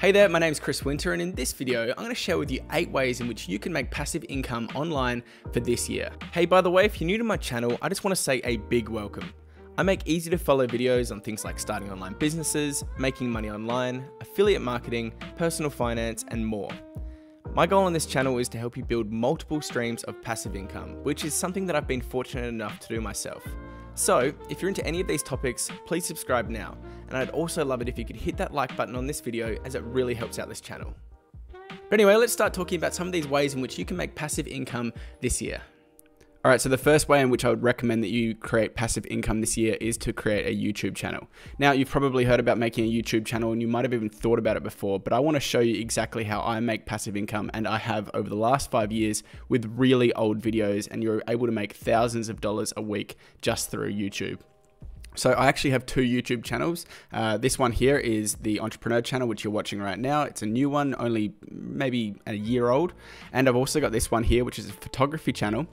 Hey there, my name's Chris Winter, and in this video, I'm going to share with you 8 ways in which you can make passive income online for this year. Hey, by the way, if you're new to my channel, I just want to say a big welcome. I make easy to follow videos on things like starting online businesses, making money online, affiliate marketing, personal finance, and more. My goal on this channel is to help you build multiple streams of passive income, which is something that I've been fortunate enough to do myself. So, if you're into any of these topics, please subscribe now, and I'd also love it if you could hit that like button on this video as it really helps out this channel. But anyway, let's start talking about some of these ways in which you can make passive income this year. Alright, so the first way in which I would recommend that you create passive income this year is to create a YouTube channel. Now, you've probably heard about making a YouTube channel and you might have even thought about it before, but I want to show you exactly how I make passive income, and I have over the last 5 years with really old videos, and you're able to make thousands of dollars a week just through YouTube. So I actually have 2 YouTube channels. This one here is the Entrepreneur channel, which you're watching right now. It's a new one, only maybe a year old. And I've also got this one here, which is a photography channel.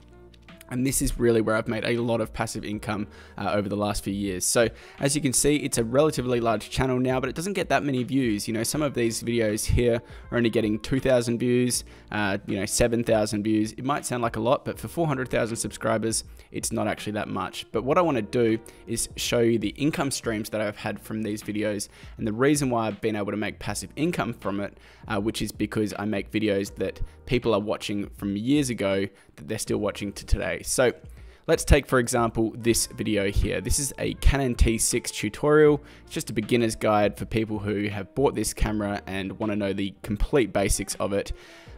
And this is really where I've made a lot of passive income over the last few years. So as you can see, it's a relatively large channel now, but it doesn't get that many views. You know, some of these videos here are only getting 2,000 views, 7,000 views. It might sound like a lot, but for 400,000 subscribers, it's not actually that much. But what I want to do is show you the income streams that I've had from these videos, and the reason why I've been able to make passive income from it, which is because I make videos that people are watching from years ago that they're still watching to today. So let's take, for example, this video here. This is a Canon T6 tutorial. It's just a beginner's guide for people who have bought this camera and want to know the complete basics of it.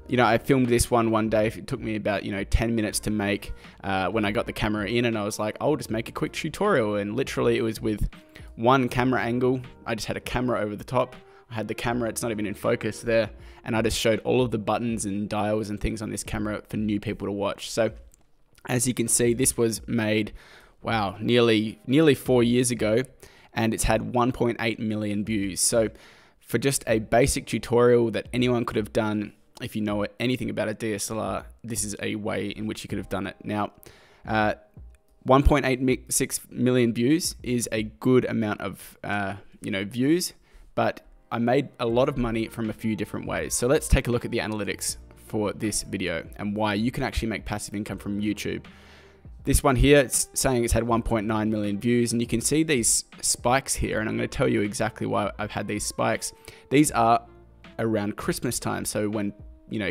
You know, I filmed this one day. It took me about, 10 minutes to make when I got the camera in, and I was like, I'll just make a quick tutorial. And literally it was with one camera angle. I just had a camera over the top. I had the camera, it's not even in focus there. And I just showed all of the buttons and dials and things on this camera for new people to watch. So as you can see, this was made, wow, nearly 4 years ago, and it's had 1.8 million views. So for just a basic tutorial that anyone could have done, if you know anything about a DSLR, this is a way in which you could have done it. Now, 1.86 million views is a good amount of views, but I made a lot of money from a few different ways. So let's take a look at the analytics for this video and why you can actually make passive income from YouTube. This one here, it's saying it's had 1.9 million views, and you can see these spikes here, and I'm going to tell you exactly why I've had these spikes. These are around Christmas time, so when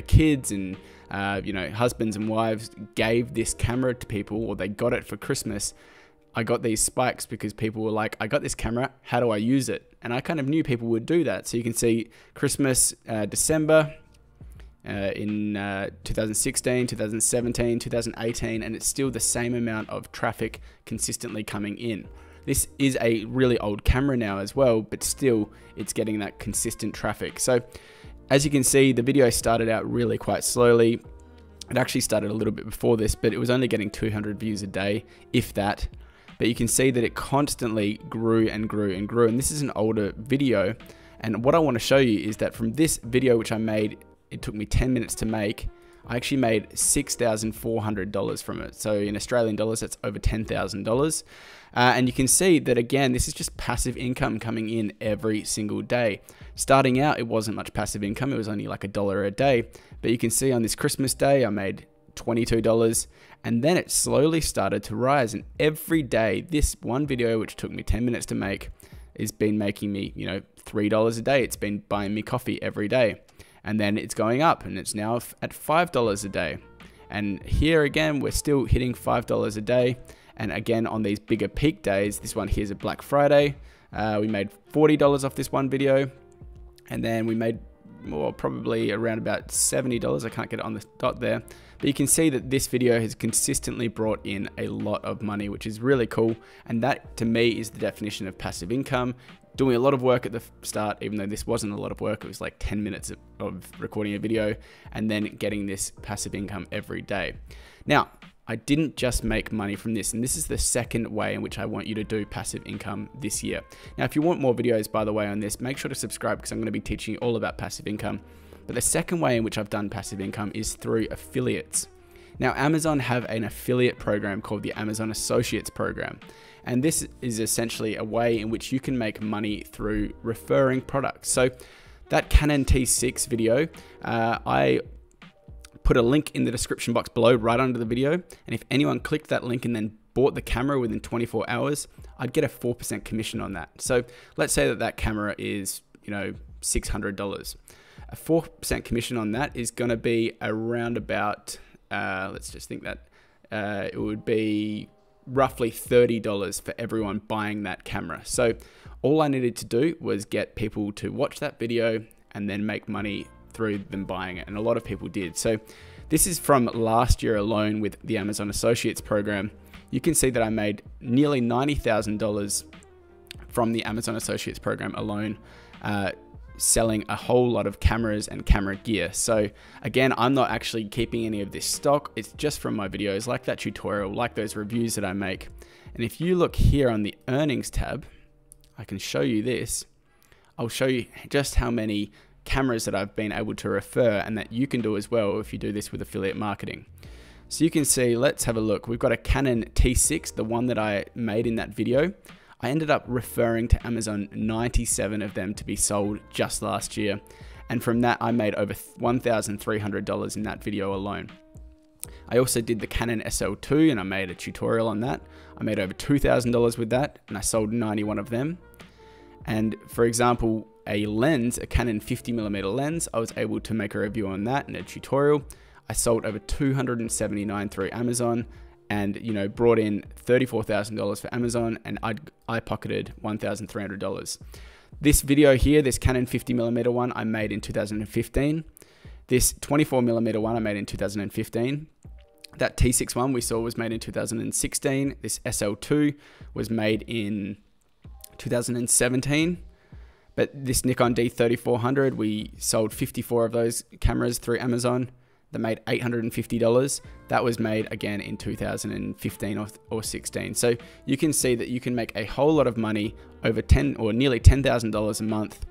kids and husbands and wives gave this camera to people, or they got it for Christmas, I got these spikes because people were like, I got this camera, how do I use it? And I kind of knew people would do that. So you can see Christmas, December, in 2016, 2017, 2018, and it's still the same amount of traffic consistently coming in. This is a really old camera now as well, but still it's getting that consistent traffic. So as you can see, the video started out really quite slowly. It actually started a little bit before this, but it was only getting 200 views a day, if that. But you can see that it constantly grew and grew and grew. And this is an older video. And what I want to show you is that from this video, which I made, it took me 10 minutes to make, I actually made $6,400 from it. So in Australian dollars, that's over $10,000. And you can see that, again, this is just passive income coming in every single day. Starting out, it wasn't much passive income. It was only like $1 a day. But you can see on this Christmas day, I made $22, and then it slowly started to rise. And every day, this one video, which took me 10 minutes to make, has been making me, $3 a day. It's been buying me coffee every day. And then it's going up, and it's now at $5 a day. And here again, we're still hitting $5 a day. And again, on these bigger peak days, this one here's a Black Friday. We made $40 off this one video. And then we made probably around about $70. I can't get it on the dot there. But you can see that this video has consistently brought in a lot of money, which is really cool. And that, to me, is the definition of passive income. Doing a lot of work at the start, even though this wasn't a lot of work, it was like 10 minutes of recording a video, and then getting this passive income every day. Now, I didn't just make money from this, and this is the second way in which I want you to do passive income this year. Now, if you want more videos, by the way, on this, make sure to subscribe, because I'm going to be teaching you all about passive income. But the second way in which I've done passive income is through affiliates. Now, Amazon have an affiliate program called the Amazon Associates program. And this is essentially a way in which you can make money through referring products. So that Canon T6 video, I put a link in the description box below right under the video. And if anyone clicked that link and then bought the camera within 24 hours, I'd get a 4% commission on that. So let's say that that camera is, you know, $600. A 4% commission on that is going to be around about, let's just think that it would be roughly $30 for everyone buying that camera. So all I needed to do was get people to watch that video and then make money through them buying it. And a lot of people did. So this is from last year alone with the Amazon Associates program. You can see that I made nearly $90,000 from the Amazon Associates program alone, selling a whole lot of cameras and camera gear. So again, I'm not actually keeping any of this stock. It's just from my videos, like that tutorial, like those reviews that I make. And if you look here on the earnings tab, I can show you this. I'll show you just how many cameras that I've been able to refer, and that you can do as well if you do this with affiliate marketing. So you can see, let's have a look. We've got a Canon T6, the one that I made in that video. I ended up referring to Amazon 97 of them to be sold just last year. And from that, I made over $1,300 in that video alone. I also did the Canon SL2 and I made a tutorial on that. I made over $2,000 with that and I sold 91 of them. And for example, a lens, a Canon 50mm lens, I was able to make a review on that and a tutorial. I sold over 279 through Amazon and, you know, brought in $34,000 for Amazon, and I pocketed $1,300. This video here, this Canon 50mm one, I made in 2015. This 24mm one I made in 2015. That T6 one we saw was made in 2016. This SL2 was made in 2017. But this Nikon D3400, we sold 54 of those cameras through Amazon. That made $850. That was made again in 2015 or 16. So you can see that you can make a whole lot of money, over nearly $10,000 a month,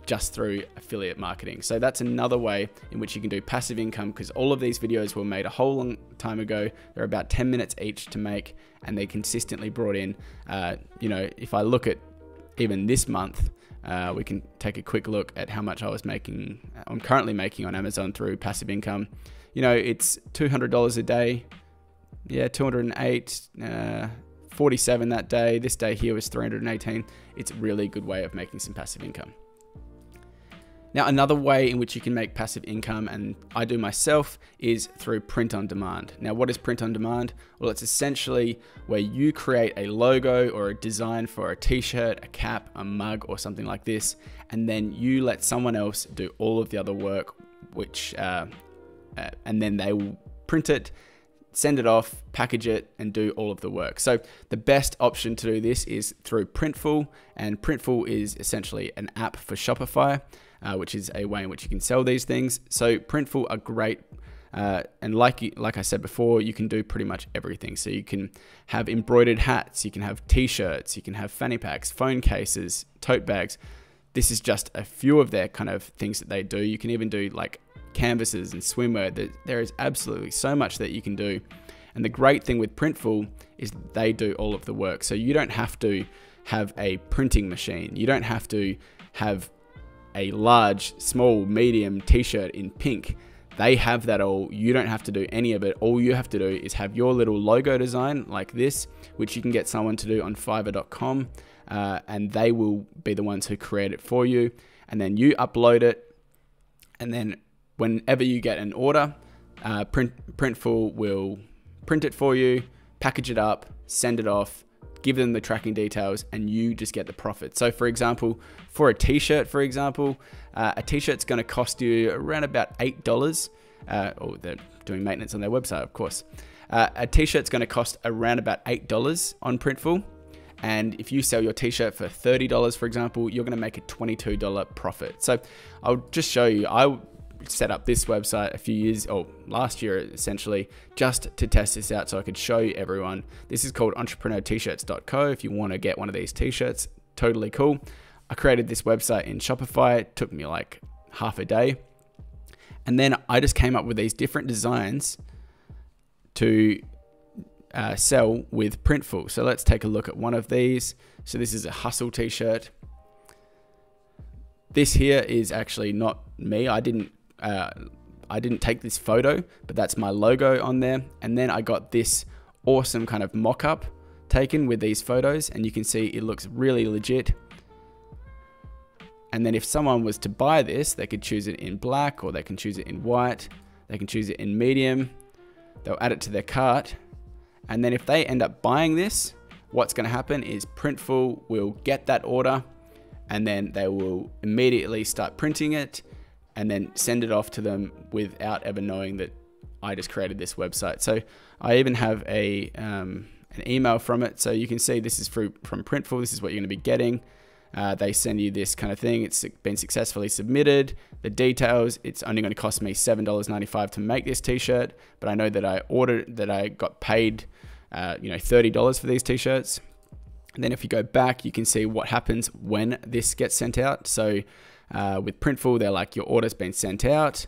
just through affiliate marketing. So that's another way in which you can do passive income, because all of these videos were made a whole long time ago. They're about 10 minutes each to make, and they consistently brought in, you know, if I look at even this month, we can take a quick look at how much I'm currently making on Amazon through passive income. You know, it's $200 a day. Yeah, 208, 47 that day. This day here was 318. It's a really good way of making some passive income. Now, another way in which you can make passive income, and I do myself, is through print on demand. Now, what is print on demand? Well, it's essentially where you create a logo or a design for a t-shirt, a cap, a mug, or something like this, and then you let someone else do all of the other work, and then they will print it, send it off, package it, and do all of the work. So the best option to do this is through Printful, and Printful is essentially an app for Shopify, which is a way in which you can sell these things. So Printful are great, and like I said before, you can do pretty much everything. So you can have embroidered hats, you can have t-shirts, you can have fanny packs, phone cases, tote bags. This is just a few of their kind of things that they do. You can even do like canvases and swimwear. There is absolutely so much that you can do. And the great thing with Printful is they do all of the work. So you don't have to have a printing machine. You don't have to have a large, small, medium t-shirt in pink. They have that all. You don't have to do any of it. All you have to do is have your little logo design like this, which you can get someone to do on fiverr.com, and they will be the ones who create it for you. And then you upload it, and then whenever you get an order, Printful will print it for you, package it up, send it off, give them the tracking details, and you just get the profit. So for example, for a t-shirt, a t-shirt's going to cost you around about $8. Or they're doing maintenance on their website, of course. A t-shirt's going to cost around about $8 on Printful. And if you sell your t-shirt for $30, for example, you're going to make a $22 profit. So I'll just show you. I set up this website last year essentially, just to test this out so I could show you everyone. This is called entrepreneurtshirts.co. If you want to get one of these t-shirts, totally cool. I created this website in Shopify. It took me like half a day. And then I just came up with these different designs to sell with Printful. So let's take a look at one of these. So this is a hustle t-shirt. this here is actually not me. I didn't take this photo, but that's my logo on there. And then I got this awesome kind of mock-up taken with these photos, and you can see it looks really legit. And then if someone was to buy this, they could choose it in black, or they can choose it in white. They can choose it in medium. They'll add it to their cart. And then if they end up buying this, what's going to happen is Printful will get that order, and then they will immediately start printing it and then send it off to them without ever knowing that I just created this website. So I even have an email from it. So you can see this is from Printful. This is what you're going to be getting. They send you this kind of thing. It's been successfully submitted. The details, it's only going to cost me $7.95 to make this t-shirt, but I know that I got paid $30 for these t-shirts. And then if you go back, you can see what happens when this gets sent out. So with Printful, they're like, your order's been sent out.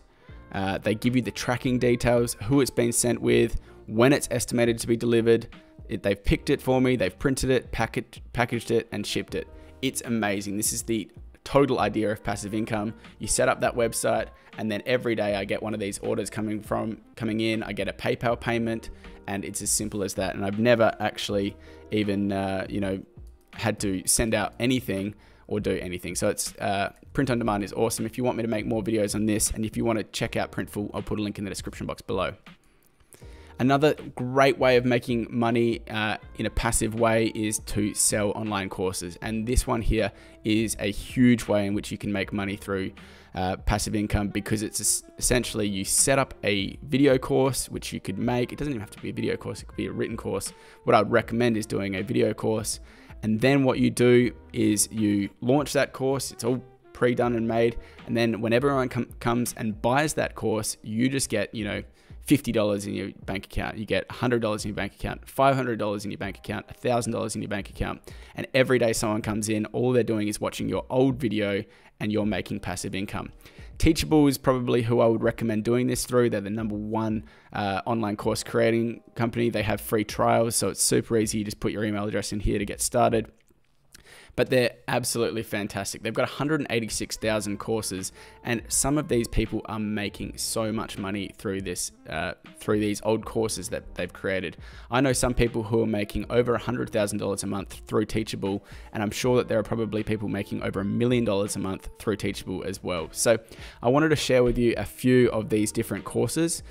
They give you the tracking details, who it's been sent with, when it's estimated to be delivered. They've picked it for me, they've printed it, packaged it, and shipped it. It's amazing. This is the total idea of passive income. You set up that website, and then every day I get one of these orders coming in. I get a PayPal payment, and it's as simple as that. And I've never actually even had to send out anything or do anything. So it's Print on Demand is awesome. If you want me to make more videos on this, and if you want to check out Printful, I'll put a link in the description box below. Another great way of making money in a passive way is to sell online courses. And this one here is a huge way in which you can make money through passive income, because it's essentially you set up a video course, which you could make. It doesn't even have to be a video course. It could be a written course. What I'd recommend is doing a video course. And then what you do is you launch that course. It's all pre-done and made. And then when everyone comes and buys that course, you just get, $50 in your bank account. You get $100 in your bank account, $500 in your bank account, $1,000 in your bank account. And every day someone comes in, all they're doing is watching your old video, and you're making passive income. Teachable is probably who I would recommend doing this through. They're the #1 online course creating company. They have free trials, so it's super easy. You just put your email address in here to get started. But they're absolutely fantastic. They've got 186,000 courses, and some of these people are making so much money through this, through these old courses that they've created. I know some people who are making over $100,000 a month through Teachable, and I'm sure that there are probably people making over $1 million a month through Teachable as well. So I wanted to share with you a few of these different courses,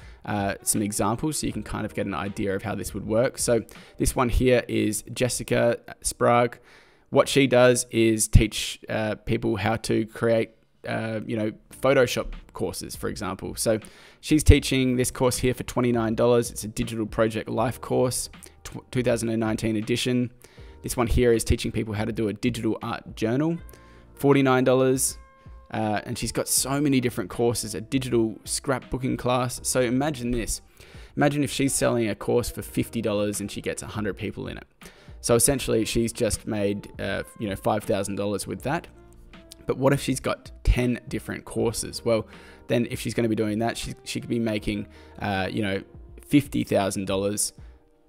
some examples, so you can kind of get an idea of how this would work. So this one here is Jessica Sprague. What she does is teach people how to create, Photoshop courses, for example. So she's teaching this course here for $29. It's a digital project life course, 2019 edition. This one here is teaching people how to do a digital art journal, $49. And she's got so many different courses, a digital scrapbooking class. So imagine this. Imagine if she's selling a course for $50 and she gets 100 people in it. So essentially, she's just made $5,000 with that. But what if she's got 10 different courses? Well, then if she's going to be doing that, she could be making $50,000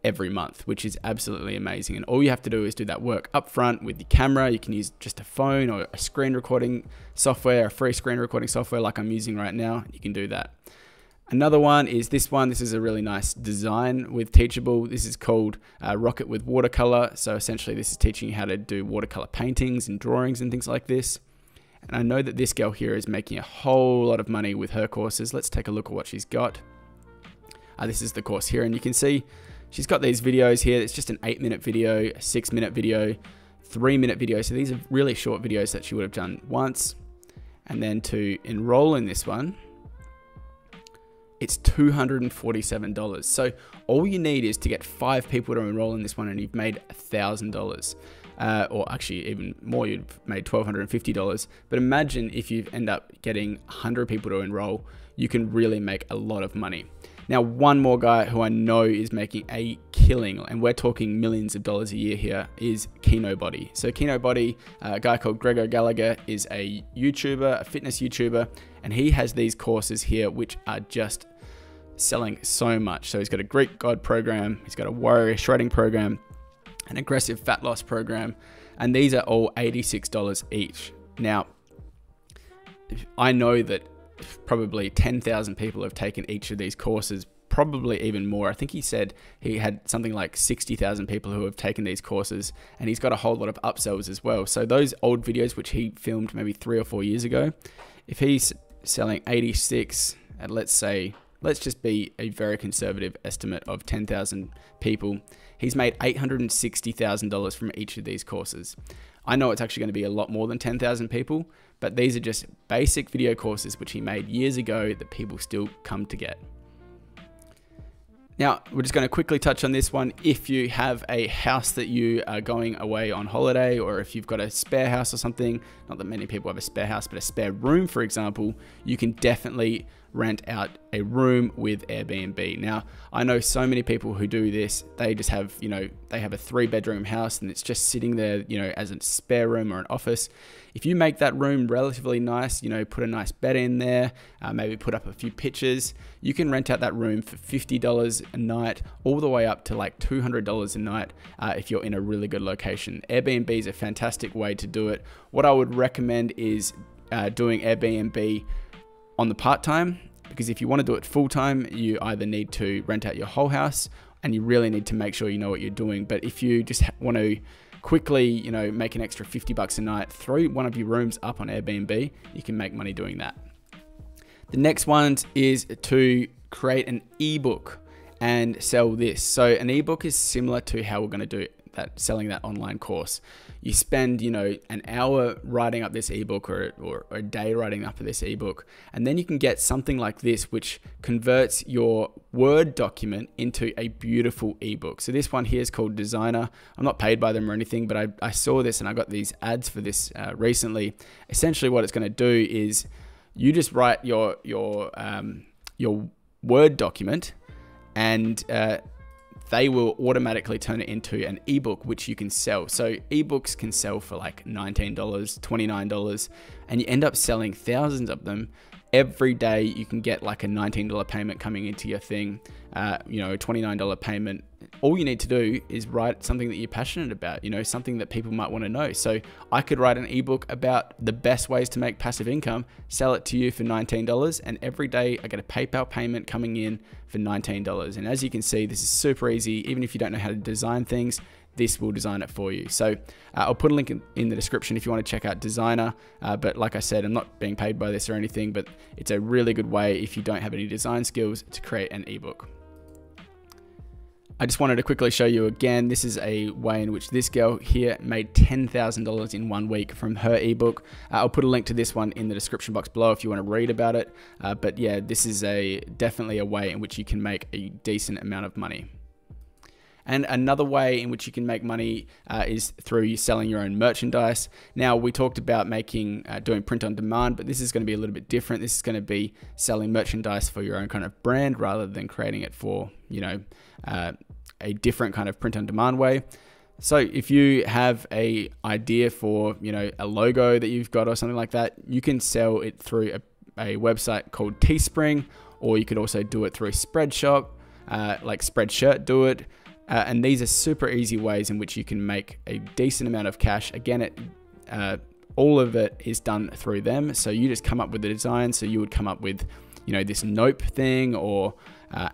every month, which is absolutely amazing. And all you have to do is do that work up front with the camera. You can use just a phone or a screen recording software, a free screen recording software like I'm using right now. You can do that. Another one is this one. This is a really nice design with Teachable. This is called Rocket with Watercolor. So essentially this is teaching you how to do watercolor paintings and drawings and things like this. And I know that this girl here is making a whole lot of money with her courses. Let's take a look at what she's got. This is the course here, and you can see she's got these videos here. It's just an 8-minute video, a 6-minute video, 3-minute video. So these are really short videos that she would have done once. And then to enroll in this one, it's $247. So all you need is to get 5 people to enroll in this one, and you've made $1,000. Or actually even more, you've made $1,250. But imagine if you end up getting 100 people to enroll, you can really make a lot of money. Now, one more guy who I know is making a killing, and we're talking millions of dollars a year here, is KinoBody. So KinoBody, a guy called O Gallagher, is a YouTuber, a fitness YouTuber, and he has these courses here which are just selling so much. So he's got a Greek God program, he's got a warrior shredding program, an aggressive fat loss program, and these are all $86 each. Now, I know that probably 10,000 people have taken each of these courses, probably even more. I think he said he had something like 60,000 people who have taken these courses, and he's got a whole lot of upsells as well. So those old videos, which he filmed maybe 3 or 4 years ago, if he's selling 86 at, let's just be a very conservative estimate of 10,000 people, he's made $860,000 from each of these courses. I know it's actually going to be a lot more than 10,000 people, but these are just basic video courses which he made years ago that people still come to get. Now, we're just going to quickly touch on this one. If you have a house that you are going away on holiday, or if you've got a spare house or something, not that many people have a spare house, but a spare room, for example, you can definitely rent out a room with Airbnb. Now, I know so many people who do this. They just have, they have a 3-bedroom house and it's just sitting there, as a spare room or an office. If you make that room relatively nice, put a nice bed in there, maybe put up a few pictures, you can rent out that room for $50 a night, all the way up to like $200 a night if you're in a really good location. Airbnb is a fantastic way to do it. What I would recommend is doing Airbnb on the part-time, because if you want to do it full-time, you either need to rent out your whole house, and you really need to make sure you know what you're doing. But if you just want to quickly, make an extra $50 a night, throw one of your rooms up on Airbnb, you can make money doing that. The next one is to create an ebook and sell this. So an ebook is similar to how we're going to do that, selling that online course. You spend, an hour writing up this ebook, or a day writing up this ebook, and then you can get something like this, which converts your Word document into a beautiful ebook. So this one here is called Designer. I'm not paid by them or anything, but I saw this and I got these ads for this recently. Essentially, what it's going to do is you just write your Word document, and they will automatically turn it into an ebook, which you can sell. So ebooks can sell for like $19, $29, and you end up selling thousands of them. Every day you can get like a $19 payment coming into your thing, a $29 payment. All you need to do is write something that you're passionate about, something that people might want to know. So I could write an ebook about the best ways to make passive income, sell it to you for $19, and every day I get a PayPal payment coming in for $19. And as you can see, this is super easy. Even if you don't know how to design things, this will design it for you. So I'll put a link in the description if you want to check out Designer. But like I said, I'm not being paid by this or anything, but it's a really good way if you don't have any design skills to create an ebook. I just wanted to quickly show you again, this is a way in which this girl here made $10,000 in 1 week from her ebook. I'll put a link to this one in the description box below if you want to read about it. But yeah, this is definitely a way in which you can make a decent amount of money. And another way in which you can make money is through selling your own merchandise. Now, we talked about doing print on demand, but this is going to be a little bit different. This is going to be selling merchandise for your own kind of brand rather than creating it for, a different kind of print on demand way. So if you have a idea for, a logo that you've got or something like that, you can sell it through a website called Teespring, or you could also do it through Spreadshop, like Spreadshirt do it. And these are super easy ways in which you can make a decent amount of cash. Again, all of it is done through them. So you just come up with the design. So you would come up with, this nope thing, or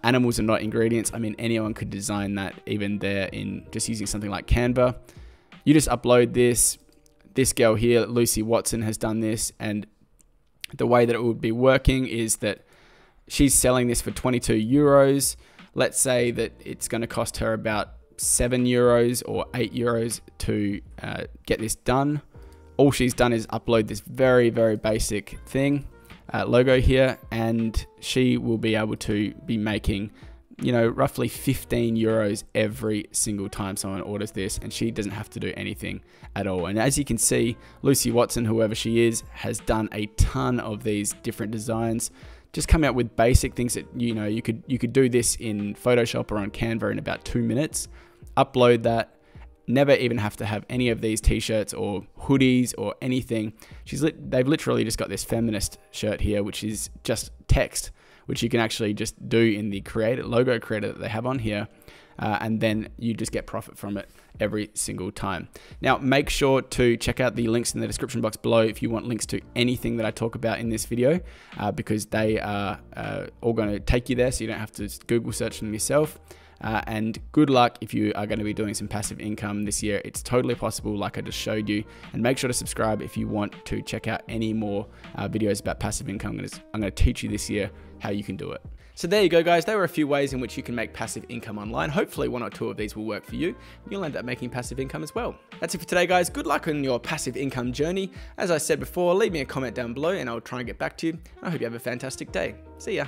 animals are not ingredients. I mean, anyone could design that even there in just using something like Canva. You just upload this. This girl here, Lucy Watson, has done this. And the way that it would be working is that she's selling this for 22 euros. Let's say that it's going to cost her about 7 euros or 8 euros to get this done. All she's done is upload this very, very basic thing, logo here, and she will be able to be making, roughly 15 euros every single time someone orders this, and she doesn't have to do anything at all. And as you can see, Lucy Watson, whoever she is, has done a ton of these different designs. Just come out with basic things that, you could do this in Photoshop or on Canva in about 2 minutes, upload that, never even have to have any of these t-shirts or hoodies or anything. They've literally just got this feminist shirt here, which is just text, which you can actually just do in the logo creator that they have on here. and then you just get profit from it every single time. Now, make sure to check out the links in the description box below if you want links to anything that I talk about in this video, because they are all going to take you there, so you don't have to Google search them yourself. And good luck if you are going to be doing some passive income this year. It's totally possible, like I just showed you. And make sure to subscribe if you want to check out any more videos about passive income. I'm going to teach you this year how you can do it. So there you go, guys. There were a few ways in which you can make passive income online. Hopefully 1 or 2 of these will work for you. You'll end up making passive income as well. That's it for today, guys. Good luck on your passive income journey. As I said before, leave me a comment down below and I'll try and get back to you. I hope you have a fantastic day. See ya.